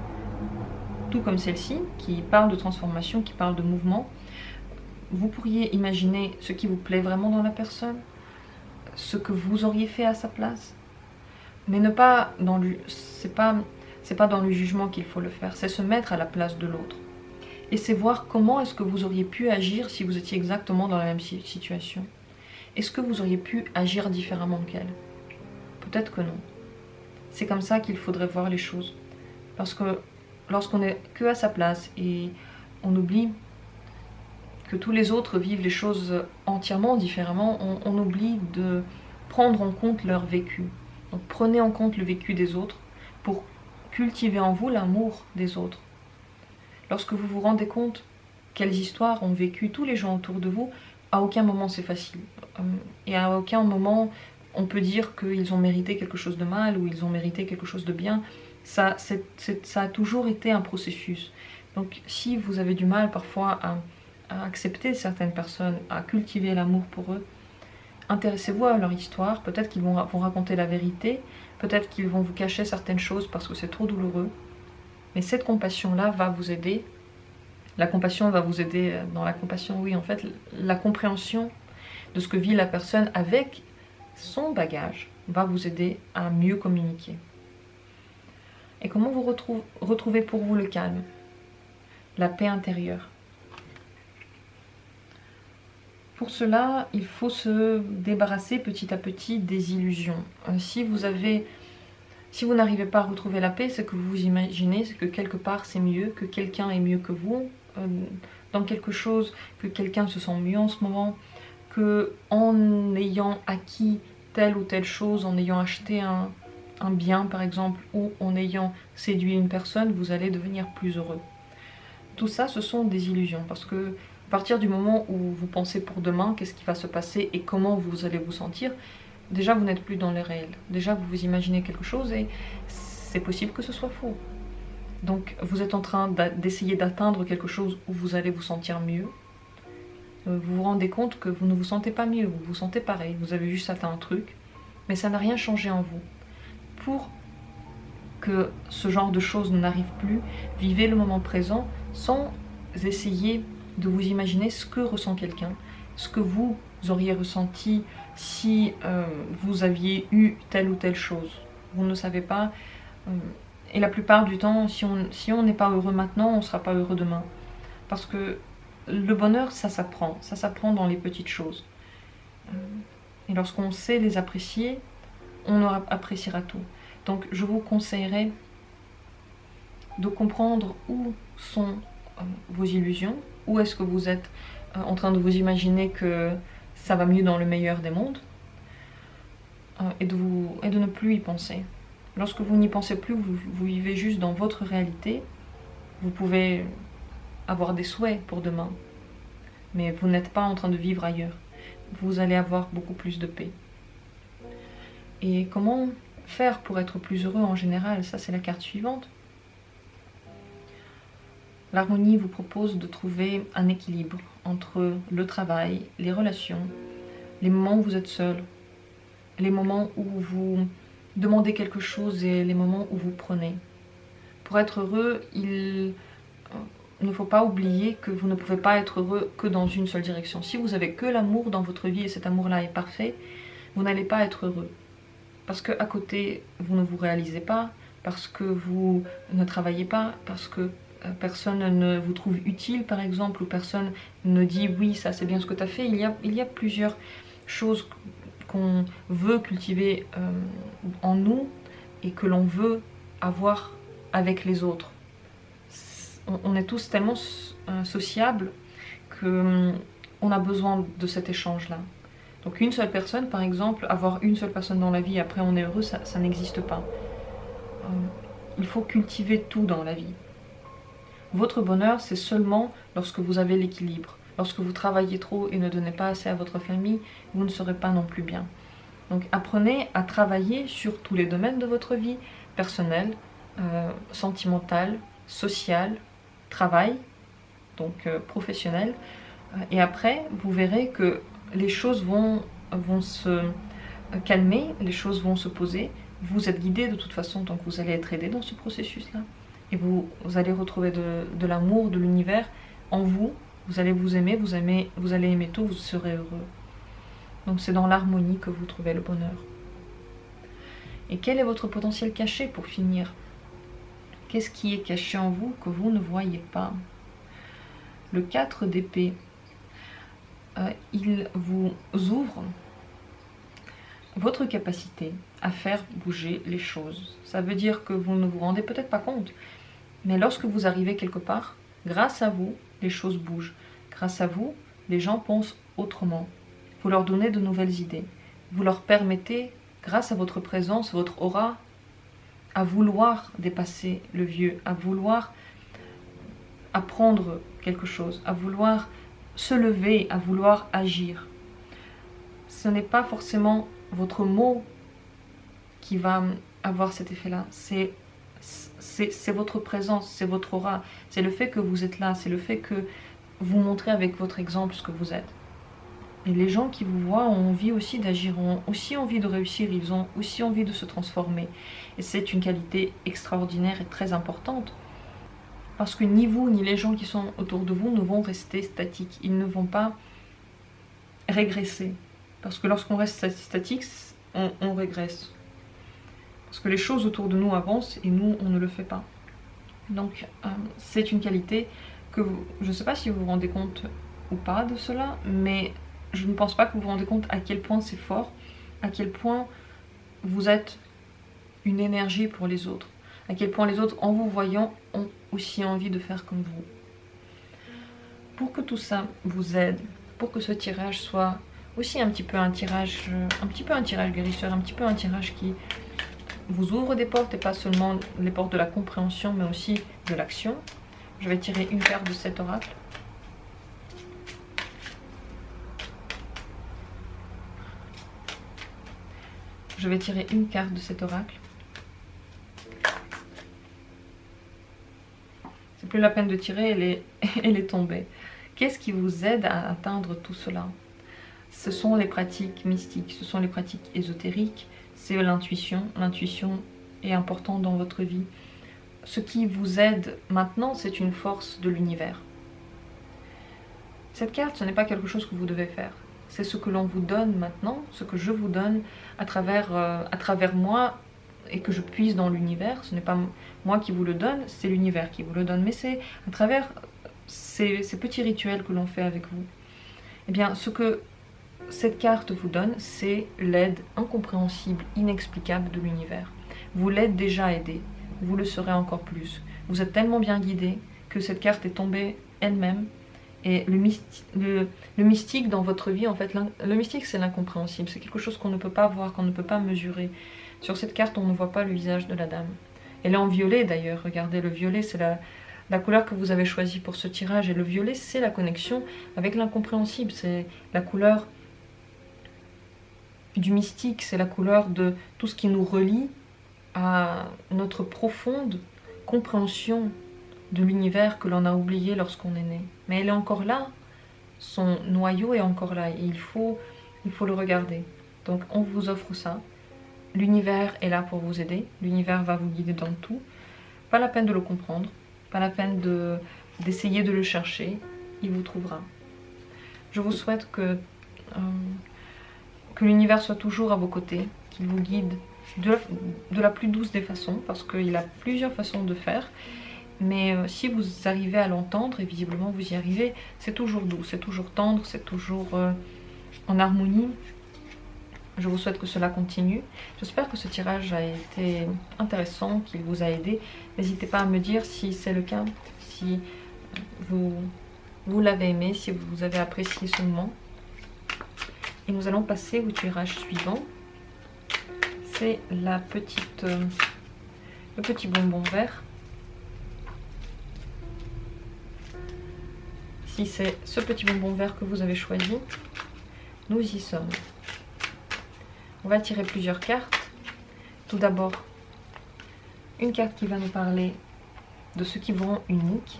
tout comme celle-ci, qui parle de transformation, qui parle de mouvement. Vous pourriez imaginer ce qui vous plaît vraiment dans la personne, ce que vous auriez fait à sa place, mais ne pas dans le, c'est pas dans le jugement qu'il faut le faire, c'est se mettre à la place de l'autre. Et c'est voir comment est-ce que vous auriez pu agir si vous étiez exactement dans la même situation. Est-ce que vous auriez pu agir différemment qu'elle? Peut-être que non. C'est comme ça qu'il faudrait voir les choses. Parce que lorsqu'on est que à sa place et on oublie que tous les autres vivent les choses entièrement différemment, on oublie de prendre en compte leur vécu. Donc prenez en compte le vécu des autres pour cultiver en vous l'amour des autres. Lorsque vous vous rendez compte quelles histoires ont vécu tous les gens autour de vous, à aucun moment c'est facile. Et à aucun moment on peut dire qu'ils ont mérité quelque chose de mal ou ils ont mérité quelque chose de bien. Ça a toujours été un processus. Donc si vous avez du mal parfois à accepter certaines personnes, à cultiver l'amour pour eux, intéressez-vous à leur histoire. Peut-être qu'ils vont raconter la vérité, peut-être qu'ils vont vous cacher certaines choses parce que c'est trop douloureux. Mais cette compassion-là va vous aider. La compassion va vous aider dans la compassion, oui, en fait, la compréhension de ce que vit la personne avec son bagage va vous aider à mieux communiquer. Et comment vous retrouvez pour vous le calme, la paix intérieure? Pour cela, il faut se débarrasser petit à petit des illusions. Si vous n'arrivez pas à retrouver la paix, c'est que vous imaginez que quelque part c'est mieux, que quelqu'un est mieux que vous, dans quelque chose, que quelqu'un se sent mieux en ce moment, que en ayant acquis telle ou telle chose, en ayant acheté un bien par exemple, ou en ayant séduit une personne, vous allez devenir plus heureux. Tout ça, ce sont des illusions, parce que à partir du moment où vous pensez pour demain, qu'est-ce qui va se passer et comment vous allez vous sentir, déjà vous n'êtes plus dans le réel. Déjà vous vous imaginez quelque chose et c'est possible que ce soit faux. Donc vous êtes en train d'essayer d'atteindre quelque chose où vous allez vous sentir mieux. Vous vous rendez compte que vous ne vous sentez pas mieux, vous vous sentez pareil, vous avez juste atteint un truc, mais ça n'a rien changé en vous. Pour que ce genre de choses n'arrive plus. Vivez le moment présent sans essayer de vous imaginer ce que ressent quelqu'un, ce que vous auriez ressenti si vous aviez eu telle ou telle chose. Vous ne savez pas. Et la plupart du temps, si on n'est pas heureux maintenant, on ne sera pas heureux demain. Parce que le bonheur, ça s'apprend dans les petites choses. Et lorsqu'on sait les apprécier, on appréciera tout. Donc je vous conseillerais de comprendre où sont vos illusions, où est-ce que vous êtes en train de vous imaginer que ça va mieux dans le meilleur des mondes, et de ne plus y penser. Lorsque vous n'y pensez plus, vous vivez juste dans votre réalité, vous pouvez avoir des souhaits pour demain, mais vous n'êtes pas en train de vivre ailleurs. Vous allez avoir beaucoup plus de paix. Et comment faire pour être plus heureux en général? Ça, c'est la carte suivante. L'harmonie vous propose de trouver un équilibre entre le travail, les relations, les moments où vous êtes seul, les moments où vous demandez quelque chose et les moments où vous prenez. Pour être heureux, il ne faut pas oublier que vous ne pouvez pas être heureux que dans une seule direction. Si vous avez que l'amour dans votre vie et cet amour-là est parfait, vous n'allez pas être heureux. Parce qu'à côté, vous ne vous réalisez pas, parce que vous ne travaillez pas, parce que personne ne vous trouve utile par exemple, ou personne ne dit oui, ça c'est bien ce que tu as fait. Il y a plusieurs choses qu'on veut cultiver en nous et que l'on veut avoir avec les autres. On est tous tellement sociables qu'on a besoin de cet échange-là. Donc une seule personne, par exemple, avoir une seule personne dans la vie et après on est heureux, ça n'existe pas. Il faut cultiver tout dans la vie. Votre bonheur, c'est seulement lorsque vous avez l'équilibre. Lorsque vous travaillez trop et ne donnez pas assez à votre famille, vous ne serez pas non plus bien. Donc apprenez à travailler sur tous les domaines de votre vie, personnelle, sentimentale, sociale, travail, donc professionnel. Et après, vous verrez que les choses vont se calmer, les choses vont se poser. Vous êtes guidé de toute façon, donc vous allez être aidé dans ce processus-là. Et vous allez retrouver de l'amour, de l'univers en vous. Vous allez vous aimer, vous allez aimer tout, vous serez heureux. Donc c'est dans l'harmonie que vous trouvez le bonheur. Et quel est votre potentiel caché pour finir? Qu'est-ce qui est caché en vous que vous ne voyez pas? Le 4 d'épée, il vous ouvre votre capacité à faire bouger les choses. Ça veut dire que vous ne vous rendez peut-être pas compte, mais lorsque vous arrivez quelque part, grâce à vous, les choses bougent. Grâce à vous, les gens pensent autrement. Vous leur donnez de nouvelles idées. Vous leur permettez, grâce à votre présence, votre aura, à vouloir dépasser le vieux, à vouloir apprendre quelque chose, à vouloir se lever, à vouloir agir. Ce n'est pas forcément votre mot qui va avoir cet effet-là. C'est votre présence, c'est votre aura, c'est le fait que vous êtes là, c'est le fait que vous montrez avec votre exemple ce que vous êtes. Et les gens qui vous voient ont envie aussi d'agir, ont aussi envie de réussir, ils ont aussi envie de se transformer. Et c'est une qualité extraordinaire et très importante. Parce que ni vous, ni les gens qui sont autour de vous ne vont rester statiques. Ils ne vont pas régresser. Parce que lorsqu'on reste statique, on régresse. Parce que les choses autour de nous avancent et nous, on ne le fait pas. Donc, c'est une qualité que je ne sais pas si vous vous rendez compte ou pas de cela, mais je ne pense pas que vous vous rendez compte à quel point c'est fort, à quel point vous êtes une énergie pour les autres, à quel point les autres, en vous voyant, ont aussi envie de faire comme vous. Pour que tout ça vous aide, pour que ce tirage soit aussi un petit peu un tirage guérisseur, un petit peu un tirage qui vous ouvre des portes, et pas seulement les portes de la compréhension, mais aussi de l'action. Je vais tirer une carte de cet oracle. Je vais tirer une carte de cet oracle. C'est plus la peine de tirer, elle est tombée. Qu'est-ce qui vous aide à atteindre tout cela? Ce sont les pratiques mystiques, ce sont les pratiques ésotériques, c'est l'intuition. L'intuition, est important dans votre vie. Ce qui vous aide maintenant, c'est une force de l'univers. Cette carte, ce n'est pas quelque chose que vous devez faire. C'est ce que l'on vous donne maintenant, ce que je vous donne à travers moi et que je puise dans l'univers. Ce n'est pas moi qui vous le donne, c'est l'univers qui vous le donne. Mais c'est à travers ces petits rituels que l'on fait avec vous. Eh bien, ce que cette carte vous donne, c'est l'aide incompréhensible, inexplicable de l'univers. Vous l'êtes déjà aidé, vous le serez encore plus. Vous êtes tellement bien guidé que cette carte est tombée elle-même. Et le mystique dans votre vie, en fait, le mystique c'est l'incompréhensible, c'est quelque chose qu'on ne peut pas voir, qu'on ne peut pas mesurer. Sur cette carte, on ne voit pas le visage de la dame. Elle est en violet d'ailleurs, regardez, le violet c'est la couleur que vous avez choisie pour ce tirage. Et le violet c'est la connexion avec l'incompréhensible, c'est la couleur du mystique, c'est la couleur de tout ce qui nous relie à notre profonde compréhension de l'univers que l'on a oublié lorsqu'on est né. Mais elle est encore là, son noyau est encore là, et il faut le regarder. Donc on vous offre ça. L'univers est là pour vous aider, l'univers va vous guider dans tout. Pas la peine de le comprendre, pas la peine d'essayer de le chercher, il vous trouvera. Je vous souhaite que l'univers soit toujours à vos côtés, qu'il vous guide de la plus douce des façons, parce qu'il a plusieurs façons de faire. Mais si vous arrivez à l'entendre, et visiblement vous y arrivez, c'est toujours doux, c'est toujours tendre, c'est toujours en harmonie. Je vous souhaite que cela continue. J'espère que ce tirage a été intéressant, qu'il vous a aidé. N'hésitez pas à me dire si c'est le cas, si vous l'avez aimé, si vous avez apprécié ce moment. Et nous allons passer au tirage suivant. C'est le petit bonbon vert. Si c'est ce petit bonbon vert que vous avez choisi, nous y sommes. On va tirer plusieurs cartes. Tout d'abord, une carte qui va nous parler de ce qui vous rend unique,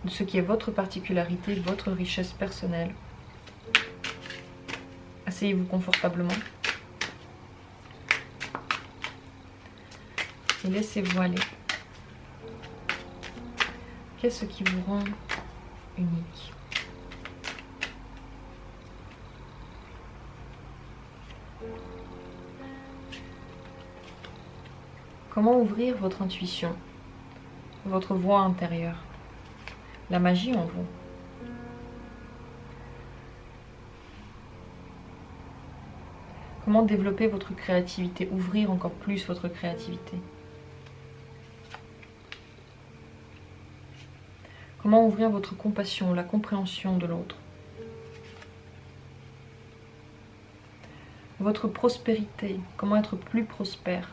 de ce qui est votre particularité, votre richesse personnelle. Asseyez-vous confortablement. Et laissez-vous aller. Qu'est-ce qui vous rend unique? Comment ouvrir votre intuition, votre voix intérieure, la magie en vous? Comment développer votre créativité, ouvrir encore plus votre créativité? Comment ouvrir votre compassion, la compréhension de l'autre? Votre prospérité, comment être plus prospère?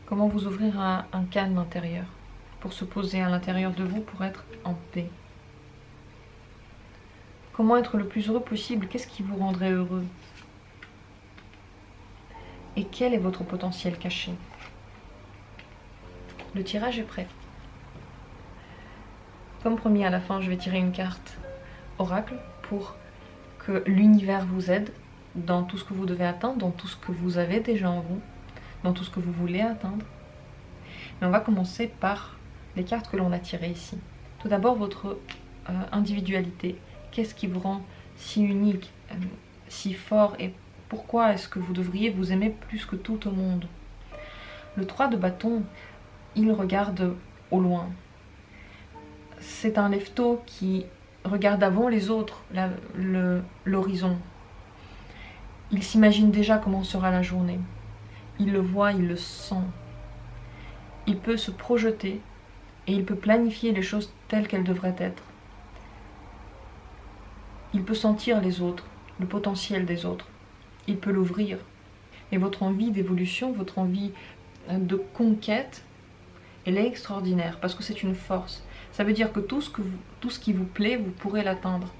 Comment vous ouvrir à un calme intérieur, pour se poser à l'intérieur de vous, pour être en paix? Comment être le plus heureux possible? Qu'est-ce qui vous rendrait heureux? Et quel est votre potentiel caché? Le tirage est prêt. Comme promis, à la fin, je vais tirer une carte oracle pour que l'univers vous aide dans tout ce que vous devez atteindre, dans tout ce que vous avez déjà en vous, dans tout ce que vous voulez atteindre. Mais on va commencer par les cartes que l'on a tirées ici. Tout d'abord, votre individualité. Qu'est-ce qui vous rend si unique, si fort, et pourquoi est-ce que vous devriez vous aimer plus que tout au monde? Le 3 de bâton, il regarde au loin. C'est un lève-tôt qui regarde avant les autres l'horizon. Il s'imagine déjà comment sera la journée. Il le voit, il le sent. Il peut se projeter et il peut planifier les choses telles qu'elles devraient être. Il peut sentir les autres, le potentiel des autres. Il peut l'ouvrir. Et votre envie d'évolution, votre envie de conquête, elle est extraordinaire parce que c'est une force. Ça veut dire que tout ce qui vous plaît, vous pourrez l'atteindre.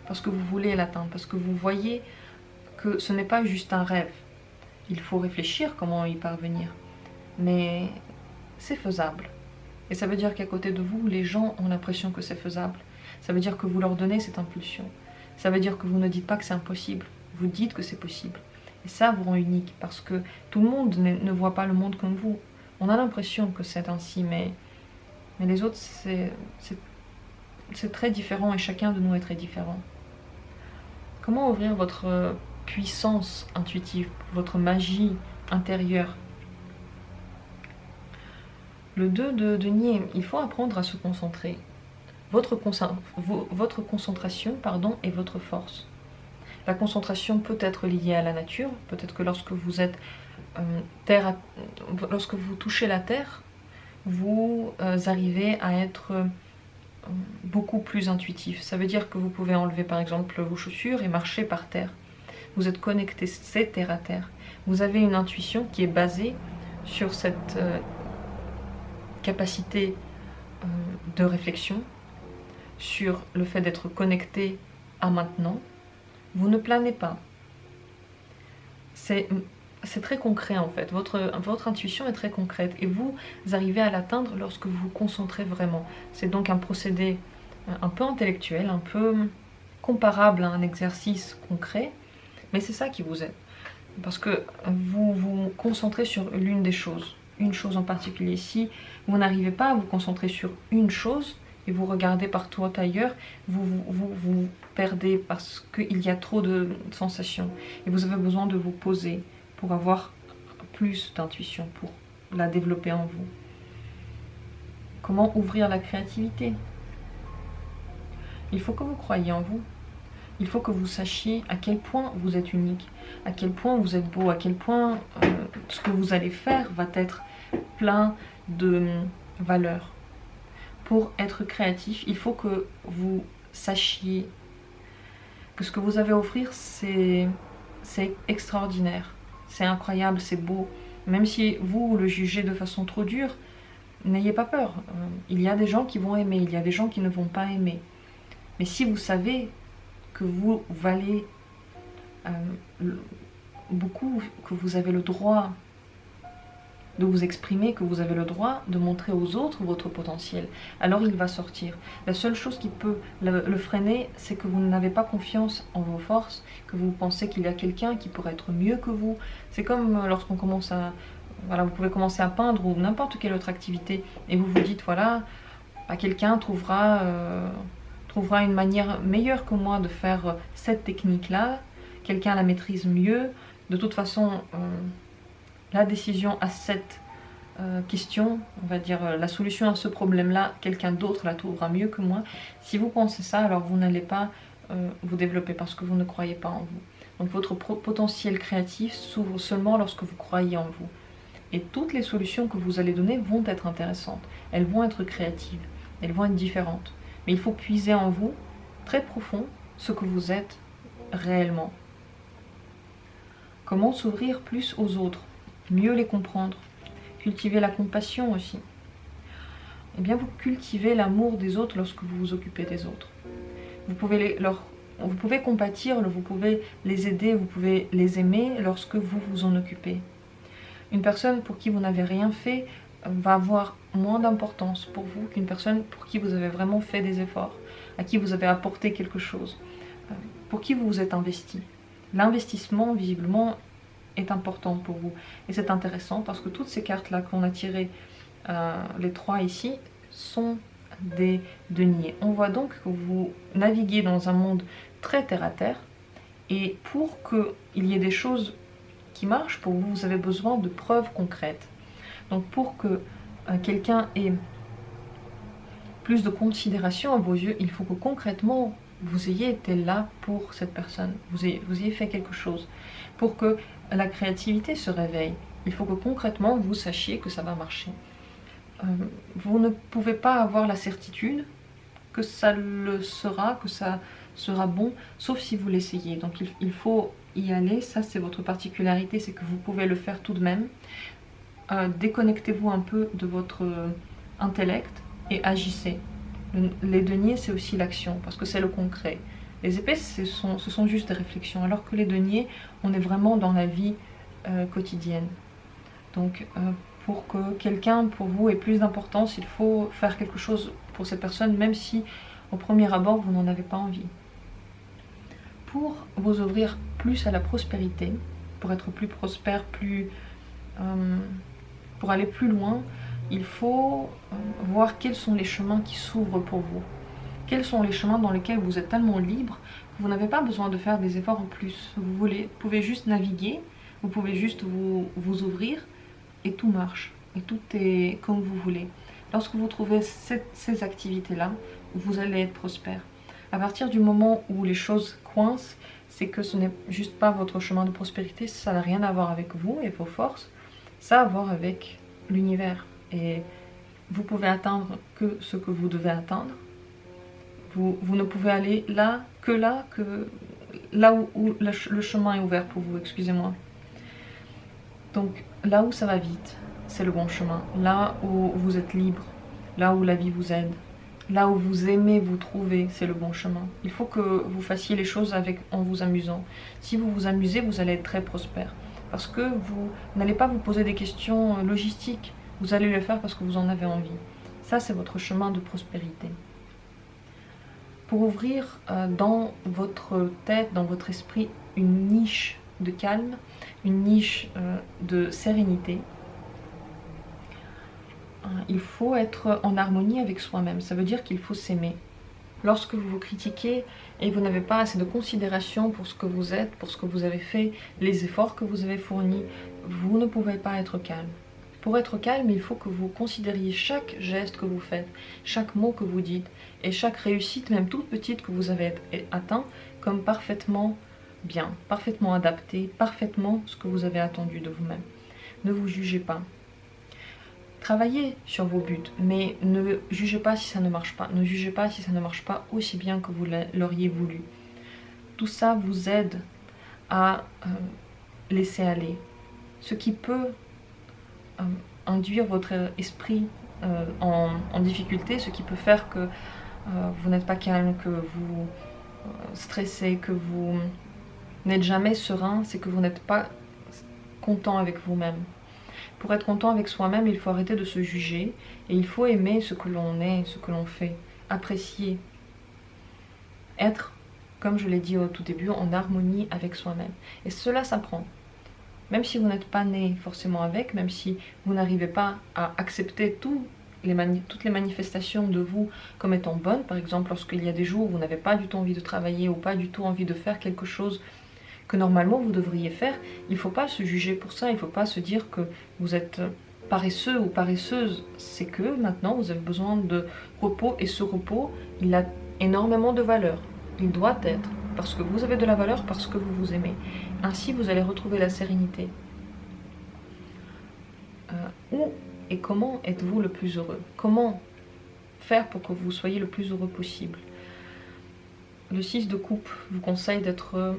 Parce que vous voulez l'atteindre, parce que vous voyez que ce n'est pas juste un rêve. Il faut réfléchir comment y parvenir. Mais c'est faisable. Et ça veut dire qu'à côté de vous, les gens ont l'impression que c'est faisable. Ça veut dire que vous leur donnez cette impulsion. Ça veut dire que vous ne dites pas que c'est impossible. Vous dites que c'est possible. Et ça vous rend unique, parce que tout le monde ne voit pas le monde comme vous. On a l'impression que c'est ainsi, mais les autres, c'est très différent, et chacun de nous est très différent. Comment ouvrir votre puissance intuitive, votre magie intérieure? Le 2 de denier, il faut apprendre à se concentrer. Votre concentration, est votre force. La concentration peut être liée à la nature, peut-être que lorsque vous êtes lorsque vous touchez la terre, vous arrivez à être beaucoup plus intuitif. Ça veut dire que vous pouvez enlever par exemple vos chaussures et marcher par terre. Vous êtes connecté, c'est terre à terre. Vous avez une intuition qui est basée sur cette capacité de réflexion, sur le fait d'être connecté à maintenant. Vous ne planez pas. C'est très concret en fait. Votre intuition est très concrète et vous arrivez à l'atteindre lorsque vous vous concentrez vraiment. C'est donc un procédé un peu intellectuel, un peu comparable à un exercice concret, mais c'est ça qui vous aide. Parce que vous vous concentrez sur l'une des choses, une chose en particulier. Si vous n'arrivez pas à vous concentrer sur une chose et vous regardez partout ailleurs, vous perdez parce qu'il y a trop de sensations. Et vous avez besoin de vous poser pour avoir plus d'intuition, pour la développer en vous. Comment ouvrir la créativité? Il faut que vous croyiez en vous. Il faut que vous sachiez à quel point vous êtes unique, à quel point vous êtes beau, à quel point ce que vous allez faire va être plein de valeur. Pour être créatif, il faut que vous sachiez que ce que vous avez à offrir, c'est extraordinaire, c'est incroyable, c'est beau. Même si vous le jugez de façon trop dure, n'ayez pas peur. Il y a des gens qui vont aimer, il y a des gens qui ne vont pas aimer. Mais si vous savez que vous valez beaucoup, que vous avez le droit de vous exprimer, que vous avez le droit de montrer aux autres votre potentiel, alors il va sortir. La seule chose qui peut le freiner, c'est que vous n'avez pas confiance en vos forces, que vous pensez qu'il y a quelqu'un qui pourrait être mieux que vous. C'est comme lorsqu'on commence à... Voilà, vous pouvez commencer à peindre ou n'importe quelle autre activité, et vous vous dites, voilà, quelqu'un trouvera une manière meilleure que moi de faire cette technique-là, quelqu'un la maîtrise mieux. De toute façon, la décision à cette question, on va dire la solution à ce problème-là, quelqu'un d'autre la trouvera mieux que moi. Si vous pensez ça, alors vous n'allez pas vous développer parce que vous ne croyez pas en vous. Donc votre potentiel créatif s'ouvre seulement lorsque vous croyez en vous. Et toutes les solutions que vous allez donner vont être intéressantes, elles vont être créatives, elles vont être différentes. Mais il faut puiser en vous, très profond, ce que vous êtes réellement. Comment s'ouvrir plus aux autres, mieux les comprendre, cultiver la compassion aussi. Eh bien, vous cultivez l'amour des autres lorsque vous vous occupez des autres. Vous pouvez compatir, vous pouvez les aider, vous pouvez les aimer lorsque vous vous en occupez. Une personne pour qui vous n'avez rien fait va avoir moins d'importance pour vous qu'une personne pour qui vous avez vraiment fait des efforts, à qui vous avez apporté quelque chose, pour qui vous vous êtes investi. L'investissement, visiblement, est important pour vous. Et c'est intéressant parce que toutes ces cartes-là qu'on a tirées, les 3 ici, sont des deniers. On voit donc que vous naviguez dans un monde très terre-à-terre, et pour qu'il y ait des choses qui marchent pour vous, vous avez besoin de preuves concrètes. Donc pour que quelqu'un ait plus de considération à vos yeux, il faut que concrètement vous ayez été là pour cette personne, vous ayez fait quelque chose. Pour que la créativité se réveille, il faut que concrètement vous sachiez que ça va marcher. Vous ne pouvez pas avoir la certitude que ça le sera, que ça sera bon, sauf si vous l'essayez. Donc il faut y aller, ça c'est votre particularité, c'est que vous pouvez le faire tout de même. Déconnectez-vous un peu de votre intellect et agissez. Les deniers, c'est aussi l'action, parce que c'est le concret. Les épées, ce sont juste des réflexions, alors que les deniers, on est vraiment dans la vie quotidienne. Donc, pour que quelqu'un, pour vous, ait plus d'importance, il faut faire quelque chose pour cette personne, même si, au premier abord, vous n'en avez pas envie. Pour vous ouvrir plus à la prospérité, pour être plus prospère, pour aller plus loin, il faut voir quels sont les chemins qui s'ouvrent pour vous. Quels sont les chemins dans lesquels vous êtes tellement libre que vous n'avez pas besoin de faire des efforts en plus. Vous pouvez juste naviguer, vous pouvez juste vous ouvrir et tout marche. Et tout est comme vous voulez. Lorsque vous trouvez ces activités-là, vous allez être prospère. À partir du moment où les choses coincent, c'est que ce n'est juste pas votre chemin de prospérité, ça n'a rien à voir avec vous et vos forces, ça a à voir avec l'univers. Et vous pouvez atteindre que ce que vous devez atteindre. Vous ne pouvez aller que là où le chemin est ouvert pour vous, excusez-moi. Donc là où ça va vite, c'est le bon chemin. Là où vous êtes libre, là où la vie vous aide, là où vous aimez vous trouver, c'est le bon chemin. Il faut que vous fassiez les choses en vous amusant. Si vous vous amusez, vous allez être très prospère. Parce que vous n'allez pas vous poser des questions logistiques. Vous allez le faire parce que vous en avez envie. Ça, c'est votre chemin de prospérité. Pour ouvrir dans votre tête, dans votre esprit, une niche de calme, une niche de sérénité, il faut être en harmonie avec soi-même. Ça veut dire qu'il faut s'aimer. Lorsque vous vous critiquez et vous n'avez pas assez de considération pour ce que vous êtes, pour ce que vous avez fait, les efforts que vous avez fournis, vous ne pouvez pas être calme. Pour être calme, il faut que vous considériez chaque geste que vous faites, chaque mot que vous dites et chaque réussite, même toute petite, que vous avez atteint comme parfaitement bien, parfaitement adapté, parfaitement ce que vous avez attendu de vous-même. Ne vous jugez pas. Travaillez sur vos buts, mais ne jugez pas si ça ne marche pas. Ne jugez pas si ça ne marche pas aussi bien que vous l'auriez voulu. Tout ça vous aide à laisser aller. Ce qui peut induire votre esprit en difficulté, ce qui peut faire que vous n'êtes pas calme, que vous stressez, que vous n'êtes jamais serein, c'est que vous n'êtes pas content avec vous-même. Pour être content avec soi-même, il faut arrêter de se juger et il faut aimer ce que l'on est, ce que l'on fait, apprécier, être, comme je l'ai dit au tout début, en harmonie avec soi-même. Et cela s'apprend. Même si vous n'êtes pas né forcément avec, même si vous n'arrivez pas à accepter toutes les manifestations de vous comme étant bonnes, par exemple lorsqu'il y a des jours où vous n'avez pas du tout envie de travailler ou pas du tout envie de faire quelque chose que normalement vous devriez faire, il ne faut pas se juger pour ça, il ne faut pas se dire que vous êtes paresseux ou paresseuse, c'est que maintenant vous avez besoin de repos et ce repos, il a énormément de valeur, il doit être, parce que vous avez de la valeur, parce que vous vous aimez. Ainsi vous allez retrouver la sérénité. Où et comment êtes-vous le plus heureux? Comment faire pour que vous soyez le plus heureux possible? Le 6 de coupe vous conseille d'être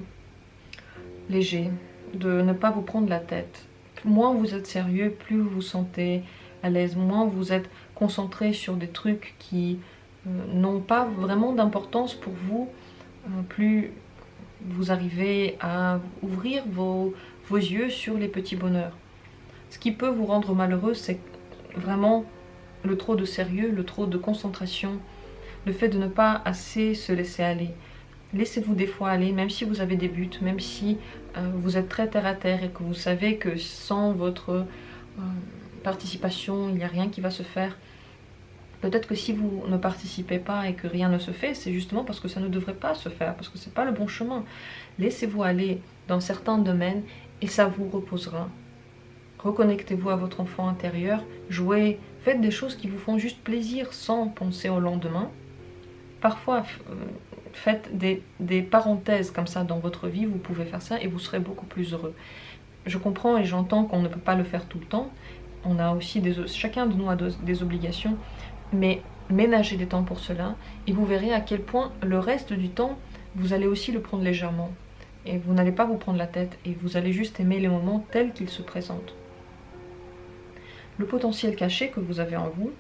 léger, de ne pas vous prendre la tête. Moins vous êtes sérieux, plus vous vous sentez à l'aise, moins vous êtes concentré sur des trucs qui n'ont pas vraiment d'importance pour vous, plus vous arrivez à ouvrir vos yeux sur les petits bonheurs. Ce qui peut vous rendre malheureux, c'est vraiment le trop de sérieux, le trop de concentration, le fait de ne pas assez se laisser aller. Laissez-vous des fois aller, même si vous avez des buts, même si vous êtes très terre à terre et que vous savez que sans votre participation, il n'y a rien qui va se faire. Peut-être que si vous ne participez pas et que rien ne se fait, c'est justement parce que ça ne devrait pas se faire, parce que ce n'est pas le bon chemin. Laissez-vous aller dans certains domaines et ça vous reposera. Reconnectez-vous à votre enfant intérieur, jouez, faites des choses qui vous font juste plaisir sans penser au lendemain. Parfois, faites des parenthèses comme ça dans votre vie, vous pouvez faire ça et vous serez beaucoup plus heureux. Je comprends et j'entends qu'on ne peut pas le faire tout le temps. On a aussi chacun de nous a des obligations, mais ménagez des temps pour cela et vous verrez à quel point le reste du temps, vous allez aussi le prendre légèrement. Et vous n'allez pas vous prendre la tête et vous allez juste aimer les moments tels qu'ils se présentent. Le potentiel caché que vous avez en vous,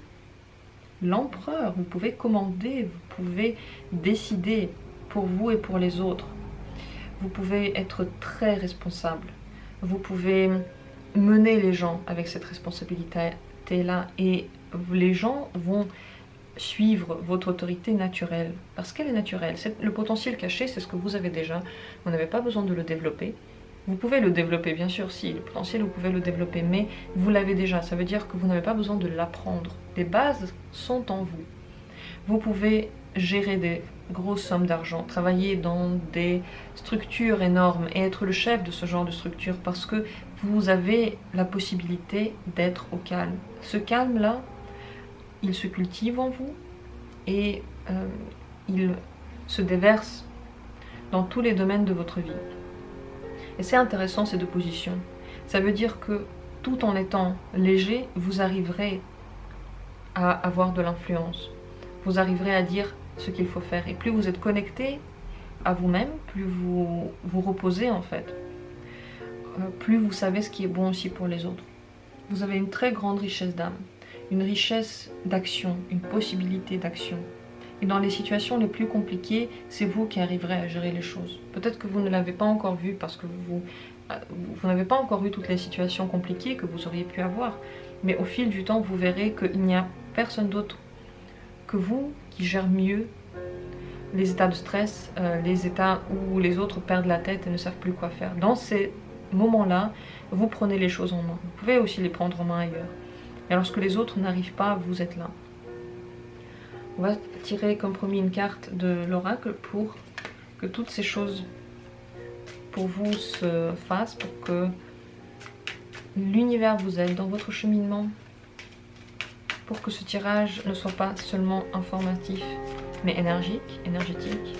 l'empereur, vous pouvez commander, vous pouvez décider pour vous et pour les autres. Vous pouvez être très responsable. Vous pouvez mener les gens avec cette responsabilité-là et les gens vont suivre votre autorité naturelle, parce qu'elle est naturelle. Le potentiel caché, c'est ce que vous avez déjà, vous n'avez pas besoin de le développer. Vous pouvez le développer, bien sûr, si, le potentiel, vous pouvez le développer, mais vous l'avez déjà, ça veut dire que vous n'avez pas besoin de l'apprendre. Les bases sont en vous. Vous pouvez gérer des grosses sommes d'argent, travailler dans des structures énormes et être le chef de ce genre de structure parce que vous avez la possibilité d'être au calme. Ce calme-là, il se cultive en vous et il se déverse dans tous les domaines de votre vie. Et c'est intéressant ces deux positions. Ça veut dire que tout en étant léger, vous arriverez à avoir de l'influence. Vous arriverez à dire ce qu'il faut faire. Et plus vous êtes connecté à vous-même, plus vous vous reposez en fait. Plus vous savez ce qui est bon aussi pour les autres. Vous avez une très grande richesse d'âme, une richesse d'action, une possibilité d'action. Et dans les situations les plus compliquées, c'est vous qui arriverez à gérer les choses. Peut-être que vous ne l'avez pas encore vu parce que vous n'avez pas encore vu toutes les situations compliquées que vous auriez pu avoir. Mais au fil du temps, vous verrez qu'il n'y a personne d'autre que vous qui gère mieux les états de stress, les états où les autres perdent la tête et ne savent plus quoi faire. Dans ces moments-là, vous prenez les choses en main. Vous pouvez aussi les prendre en main ailleurs. Et lorsque les autres n'arrivent pas, vous êtes là. On va tirer comme promis une carte de l'oracle pour que toutes ces choses pour vous se fassent, pour que l'univers vous aide dans votre cheminement, pour que ce tirage ne soit pas seulement informatif, mais énergétique.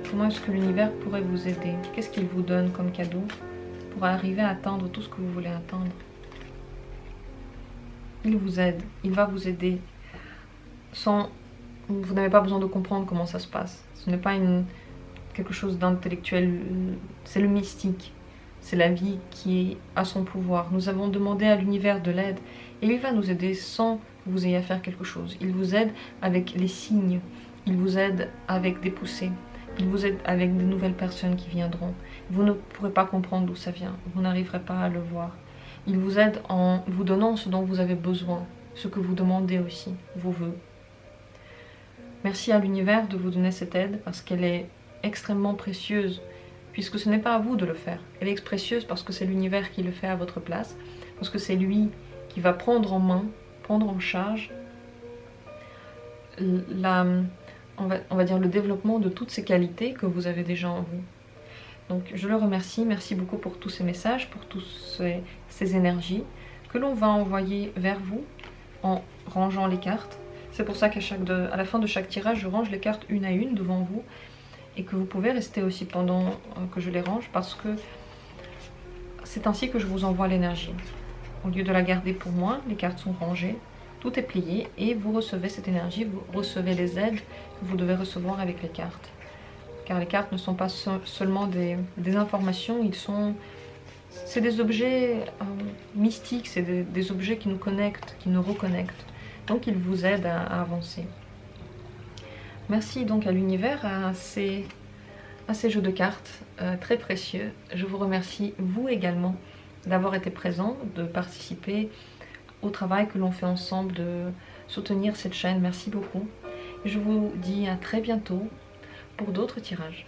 Comment est-ce que l'univers pourrait vous aider? Qu'est-ce qu'il vous donne comme cadeau pour arriver à atteindre tout ce que vous voulez atteindre? Il vous aide, il va vous aider. Vous n'avez pas besoin de comprendre comment ça se passe. Ce n'est pas quelque chose d'intellectuel, c'est le mystique. C'est la vie qui a son pouvoir. Nous avons demandé à l'univers de l'aide et il va nous aider sans que vous ayez à faire quelque chose. Il vous aide avec les signes, il vous aide avec des poussées, il vous aide avec des nouvelles personnes qui viendront. Vous ne pourrez pas comprendre d'où ça vient, vous n'arriverez pas à le voir. Il vous aide en vous donnant ce dont vous avez besoin, ce que vous demandez aussi, vos vœux. Merci à l'univers de vous donner cette aide parce qu'elle est extrêmement précieuse, puisque ce n'est pas à vous de le faire. Elle est précieuse parce que c'est l'univers qui le fait à votre place, parce que c'est lui qui va prendre en main, prendre en charge on va dire le développement de toutes ces qualités que vous avez déjà en vous. Donc je le remercie, merci beaucoup pour tous ces messages, pour toutes ces énergies que l'on va envoyer vers vous en rangeant les cartes. C'est pour ça qu'à la fin de chaque tirage, je range les cartes une à une devant vous et que vous pouvez rester aussi pendant que je les range parce que c'est ainsi que je vous envoie l'énergie. Au lieu de la garder pour moi, les cartes sont rangées, tout est plié et vous recevez cette énergie, vous recevez les aides que vous devez recevoir avec les cartes. Car les cartes ne sont pas seulement des informations, c'est des objets mystiques, c'est des objets qui nous connectent, qui nous reconnectent. Donc ils vous aident à avancer. Merci donc à l'univers, à ces jeux de cartes très précieux. Je vous remercie, vous également, d'avoir été présent, de participer au travail que l'on fait ensemble, de soutenir cette chaîne. Merci beaucoup. Je vous dis à très bientôt pour d'autres tirages.